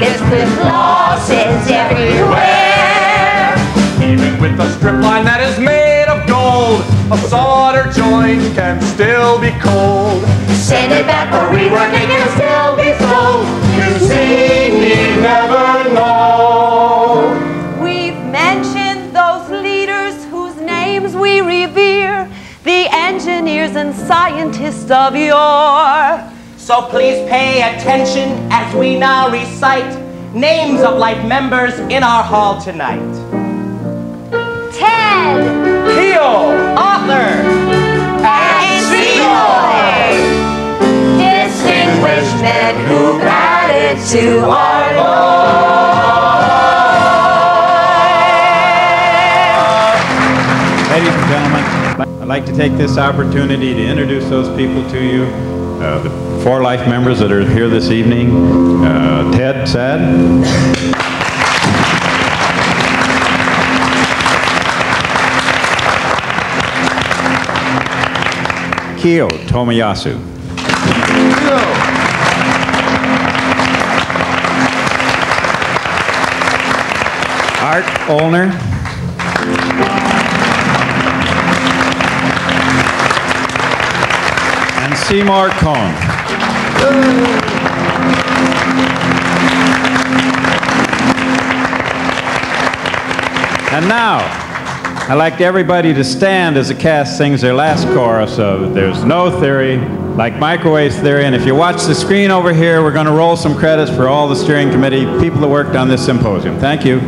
It's with losses everywhere. Even with a strip line that is made of gold, a solder joint can still be cold. Send it back for rework, it can still be sold. You see me never know. We've mentioned those leaders whose names we revere, the engineers and scientists of yore. So please pay attention as we now recite names of life members in our hall tonight. Ted, Keel, author, and Seymour, distinguished men who added to our lore. Ladies and gentlemen, I'd like to take this opportunity to introduce those people to you. The 4 life members that are here this evening. Ted Sad. Kyo Tomoyasu. Art Olner. And Seymour Cohn. And now, I'd like everybody to stand as the cast sings their last chorus of There's No Theory Like Microwave Theory. And if you watch the screen over here, we're going to roll some credits for all the steering committee people that worked on this symposium. Thank you.